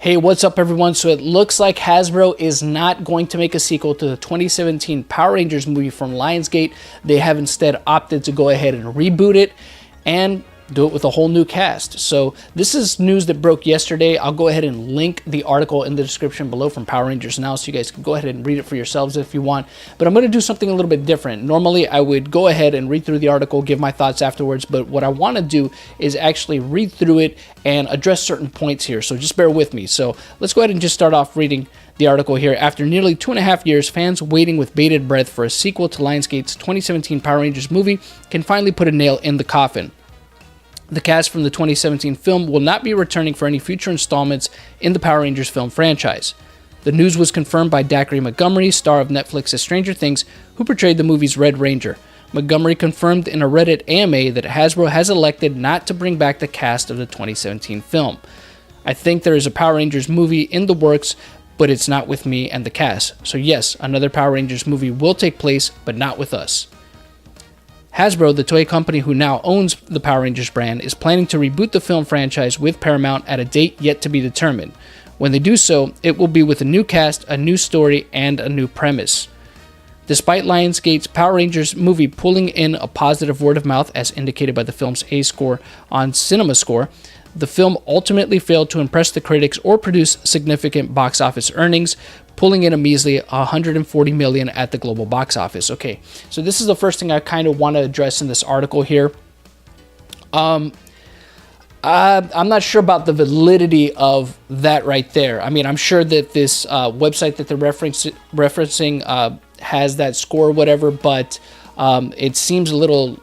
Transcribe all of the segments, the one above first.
Hey, what's up everyone? So it looks like Hasbro is not going to make a sequel to the 2017 Power Rangers movie from Lionsgate. They have instead opted to go ahead and reboot it and do it with a whole new cast. So this is news that broke yesterday. I'll go ahead and link the article in the description below from Power Rangers Now, so you guys can go ahead and read it for yourselves if you want. But I'm going to do something a little bit different. Normally I would go ahead and read through the article, give my thoughts afterwards, but what I want to do is actually read through it and address certain points here. So just bear with me. So let's go ahead and just start off reading the article here. After nearly 2.5 years, fans waiting with bated breath for a sequel to Lionsgate's 2017 Power Rangers movie can finally put a nail in the coffin. The cast from the 2017 film will not be returning for any future installments in the Power Rangers film franchise. The news was confirmed by Zachary Montgomery, star of Netflix's Stranger Things, who portrayed the movie's Red Ranger. Montgomery confirmed in a Reddit AMA that Hasbro has elected not to bring back the cast of the 2017 film. I think there is a Power Rangers movie in the works, but it's not with me and the cast. So yes, another Power Rangers movie will take place, but not with us. Hasbro, the toy company who now owns the Power Rangers brand, is planning to reboot the film franchise with Paramount at a date yet to be determined. When they do so, it will be with a new cast, a new story, and a new premise. Despite Lionsgate's Power Rangers movie pulling in a positive word of mouth, as indicated by the film's A score on CinemaScore, the film ultimately failed to impress the critics or produce significant box office earnings, pulling in a measly $140 million at the global box office. Okay, so this is the first thing I kind of want to address in this article here. I'm not sure about the validity of that right there. I mean, I'm sure that this website that they're referencing has that score or whatever, but it seems a little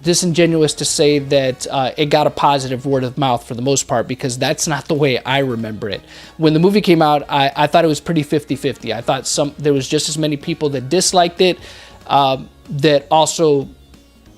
disingenuous to say that it got a positive word of mouth for the most part, because that's not the way I remember it. When the movie came out, I thought it was pretty 50-50. I thought there was just as many people that disliked it that also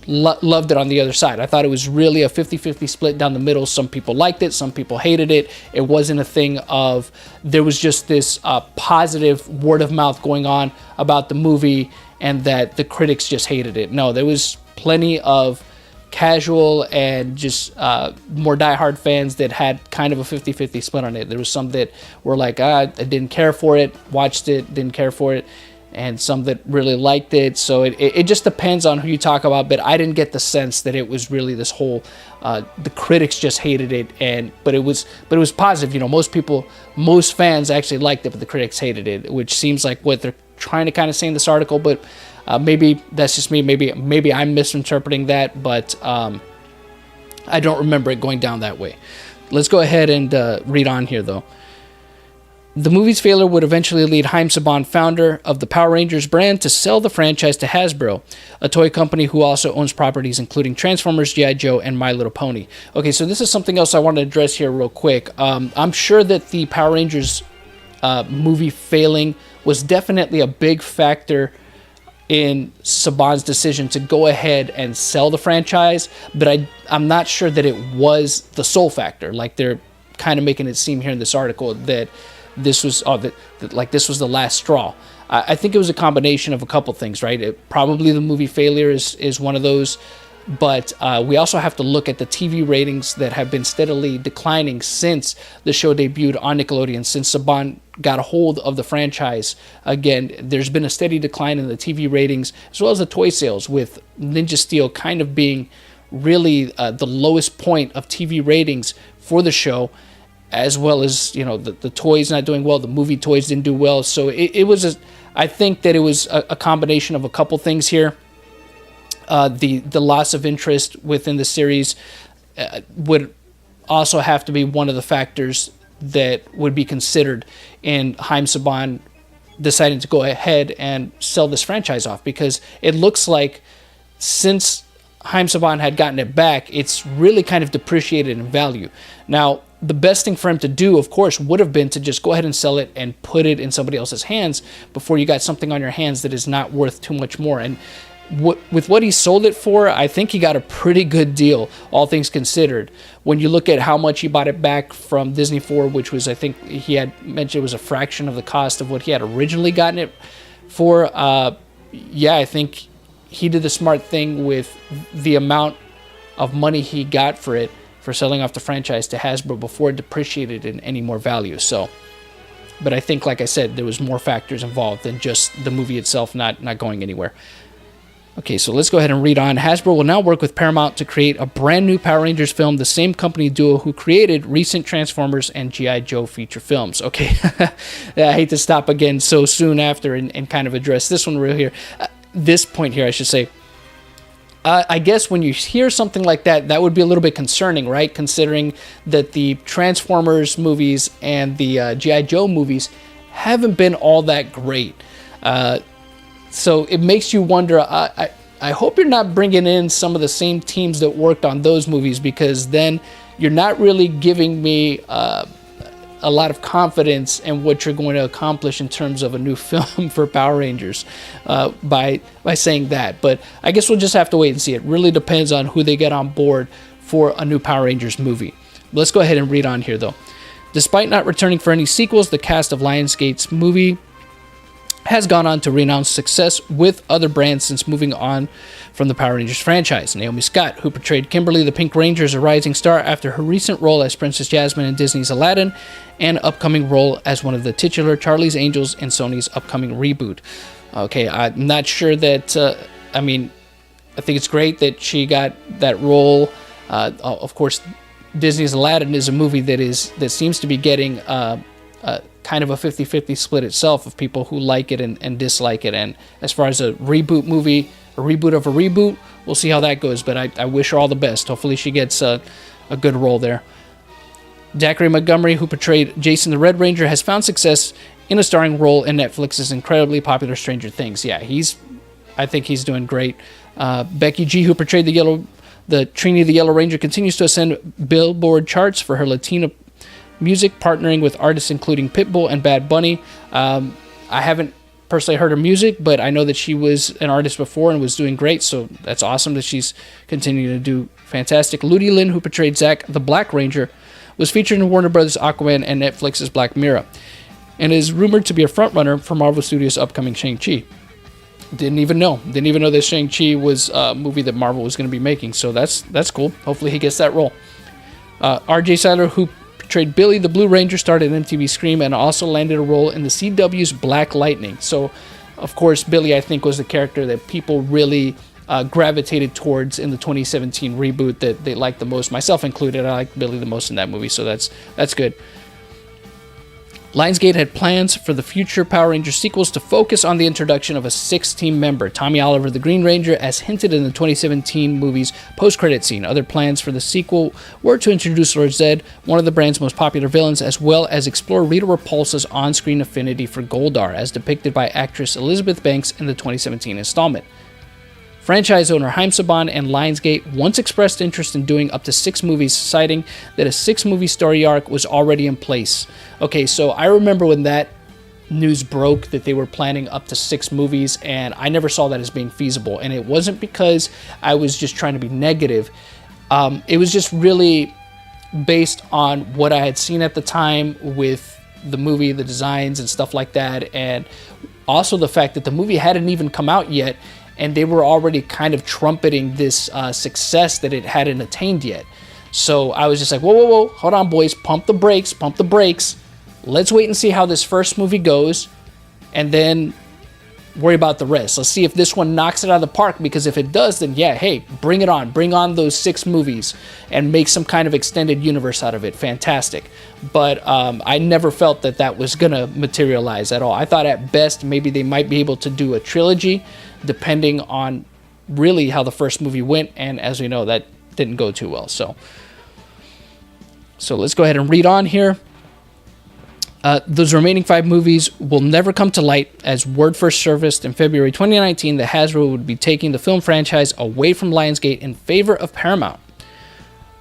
loved it on the other side. I thought it was really a 50-50 split down the middle. Some people liked it, some people hated it. It wasn't a thing of, there was just this positive word of mouth going on about the movie and that the critics just hated it. No, there was plenty of casual and just more diehard fans that had kind of a 50-50 split on it. There was some that were like, I didn't care for it, watched it, didn't care for it, and some that really liked it. So it just depends on who you talk about, but I didn't get the sense that it was really this whole the critics just hated it, but it was positive. You know, most fans actually liked it, but the critics hated it, which seems like what they're trying to kind of say in this article. But maybe that's just me. Maybe I'm misinterpreting that, but I don't remember it going down that way. Let's go ahead and read on here, though. The movie's failure would eventually lead Haim Saban, founder of the Power Rangers brand, to sell the franchise to Hasbro, a toy company who also owns properties including Transformers, G.I. Joe, and My Little Pony. Okay, so this is something else I want to address here real quick. I'm sure that the Power Rangers movie failing was definitely a big factor in Saban's decision to go ahead and sell the franchise, but I'm not sure that it was the sole factor. Like they're kind of making it seem here in this article that this was this was the last straw. I think it was a combination of a couple things, right? Probably the movie failure is one of those, but we also have to look at the TV ratings that have been steadily declining since the show debuted on Nickelodeon, since Saban got a hold of the franchise. Again, there's been a steady decline in the TV ratings as well as the toy sales, with Ninja Steel kind of being really the lowest point of TV ratings for the show, as well as, you know, the toys not doing well, the movie toys didn't do well. So I think that it was a combination of a couple things here. The loss of interest within the series would also have to be one of the factors that would be considered in Haim Saban deciding to go ahead and sell this franchise off, because it looks like since Haim Saban had gotten it back, it's really kind of depreciated in value. Now, the best thing for him to do, of course, would have been to just go ahead and sell it and put it in somebody else's hands before you got something on your hands that is not worth too much more. And with what he sold it for, I think he got a pretty good deal, all things considered. When you look at how much he bought it back from Disney for, which was, I think he had mentioned, it was a fraction of the cost of what he had originally gotten it for. Yeah, I think he did the smart thing with the amount of money he got for it, for selling off the franchise to Hasbro before it depreciated in any more value. So, but I think, like I said, there was more factors involved than just the movie itself not going anywhere. Okay, so let's go ahead and read on. Hasbro will now work with Paramount to create a brand new Power Rangers film, the same company duo who created recent Transformers and G.I. Joe feature films. Okay, I hate to stop again so soon after and kind of address this one real here. This point here, I should say. I guess when you hear something like that, that would be a little bit concerning, right? Considering that the Transformers movies and the G.I. Joe movies haven't been all that great. So it makes you wonder, I hope you're not bringing in some of the same teams that worked on those movies, because then you're not really giving me a lot of confidence in what you're going to accomplish in terms of a new film for Power Rangers by saying that. But I guess we'll just have to wait and see. It really depends on who they get on board for a new Power Rangers movie. Let's go ahead and read on here, though. Despite not returning for any sequels, the cast of Lionsgate's movie has gone on to renowned success with other brands since moving on from the Power Rangers franchise. Naomi Scott, who portrayed Kimberly the Pink Ranger, is a rising star after her recent role as Princess Jasmine in Disney's Aladdin and upcoming role as one of the titular Charlie's Angels in Sony's upcoming Reboot. Okay, I'm not sure that, I think it's great that she got that role. Of course, Disney's Aladdin is a movie that seems to be getting kind of a 50-50 split itself of people who like it and dislike it. And as far as a reboot movie, a reboot of a reboot, we'll see how that goes. But I wish her all the best. Hopefully she gets a good role there. Zachary Montgomery, who portrayed Jason the Red Ranger, has found success in a starring role in Netflix's incredibly popular Stranger Things. Yeah, I think he's doing great. Becky G, who portrayed the Trini the Yellow Ranger, continues to ascend Billboard charts for her Latino music, partnering with artists including Pitbull and Bad Bunny. I haven't personally heard her music, but I know that she was an artist before and was doing great, so that's awesome that she's continuing to do fantastic. Ludi Lin, who portrayed Zack the Black Ranger, was featured in Warner Bros. Aquaman and Netflix's Black Mirror, and is rumored to be a frontrunner for Marvel Studios' upcoming Shang-Chi. Didn't even know that Shang-Chi was a movie that Marvel was going to be making, so that's cool. Hopefully he gets that role. R.J. Seiler, who portrayed Billy the Blue Ranger, started MTV Scream and also landed a role in the CW's Black Lightning. So, of course, Billy, I think, was the character that people really gravitated towards in the 2017 reboot that they liked the most, myself included. I liked Billy the most in that movie, so that's good. Lionsgate had plans for the future Power Rangers sequels to focus on the introduction of a sixth team member, Tommy Oliver the Green Ranger, as hinted in the 2017 movie's post-credit scene. Other plans for the sequel were to introduce Lord Zed, one of the brand's most popular villains, as well as explore Rita Repulsa's on-screen affinity for Goldar, as depicted by actress Elizabeth Banks in the 2017 installment. Franchise owner Haim Saban and Lionsgate once expressed interest in doing up to 6 movies, citing that a 6-movie story arc was already in place. Okay, so I remember when that news broke that they were planning up to 6 movies, and I never saw that as being feasible. And it wasn't because I was just trying to be negative. It was just really based on what I had seen at the time with the movie, the designs and stuff like that, and also the fact that the movie hadn't even come out yet, and they were already kind of trumpeting this success that it hadn't attained yet. So I was just like, whoa, hold on, boys, pump the brakes. Let's wait and see how this first movie goes, and then worry about the rest. Let's see if this one knocks it out of the park, because if it does, then yeah, hey, bring it on. Bring on those 6 movies and make some kind of extended universe out of it. Fantastic. But I never felt that was going to materialize at all. I thought at best maybe they might be able to do a trilogy, depending on really how the first movie went, and as we know, that didn't go too well. So let's go ahead and read on here. Those remaining 5 movies will never come to light, as word first surfaced in February 2019 that Hasbro would be taking the film franchise away from Lionsgate in favor of Paramount.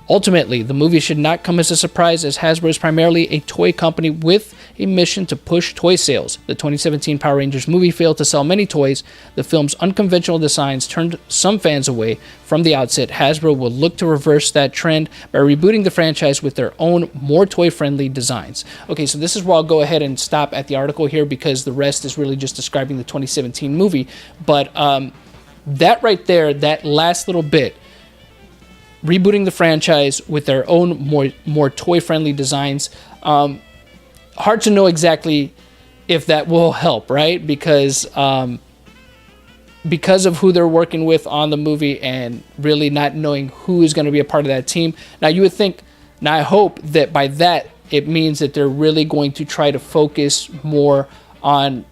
Ultimately, the movie should not come as a surprise, as Hasbro is primarily a toy company with a mission to push toy sales. The 2017 Power Rangers movie failed to sell many toys. The film's unconventional designs turned some fans away. From the outset, Hasbro will look to reverse that trend by rebooting the franchise with their own, more toy-friendly designs. Okay, so this is where I'll go ahead and stop at the article here, because the rest is really just describing the 2017 movie. But that right there, that last little bit, rebooting the franchise with their own more toy-friendly designs. Hard to know exactly if that will help, right? Because of who they're working with on the movie and really not knowing who is going to be a part of that team. Now, you would think, now I hope that by that, it means that they're really going to try to focus more on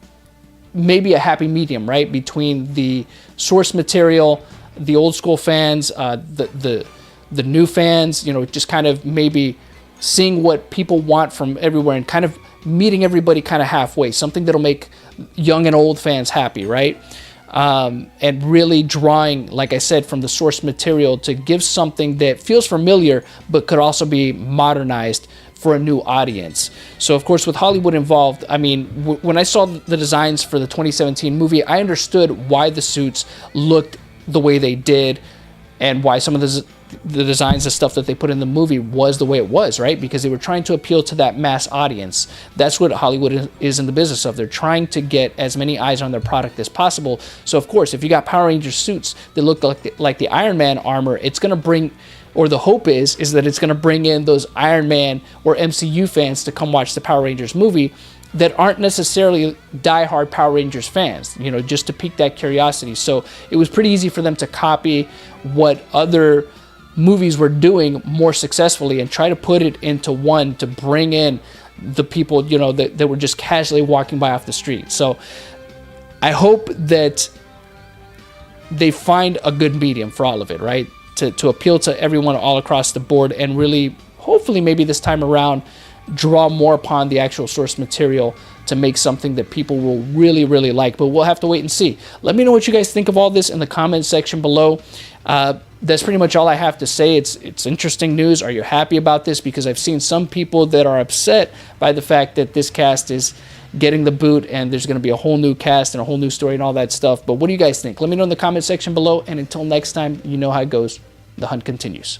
maybe a happy medium, right? Between the source material, the old school fans, the new fans, you know, just kind of maybe seeing what people want from everywhere and kind of meeting everybody kind of halfway, something that'll make young and old fans happy, right? And really drawing, like I said, from the source material to give something that feels familiar but could also be modernized for a new audience. So of course, with Hollywood involved, I mean, when I saw the designs for the 2017 movie, I understood why the suits looked the way they did and why some of the designs, the stuff that they put in the movie was the way it was, right? Because they were trying to appeal to that mass audience. That's what Hollywood is in the business of. They're trying to get as many eyes on their product as possible. So of course, if you got Power Ranger suits that look like the Iron Man armor, it's going to bring, or the hope is that it's going to bring in those Iron Man or MCU fans to come watch the Power Rangers movie that aren't necessarily diehard Power Rangers fans, you know, just to pique that curiosity. So it was pretty easy for them to copy what other movies were doing more successfully and try to put it into one to bring in the people, you know, that were just casually walking by off the street. So I hope that they find a good medium for all of it, right? To appeal to everyone all across the board and really, hopefully maybe this time around, draw more upon the actual source material to make something that people will really, really like. But we'll have to wait and see. Let me know what you guys think of all this in the comment section below. That's pretty much all I have to say. It's interesting news. Are you happy about this? Because I've seen some people that are upset by the fact that this cast is getting the boot and there's going to be a whole new cast and a whole new story and all that stuff. But what do you guys think? Let me know in the comment section below. And until next time, you know how it goes. The hunt continues.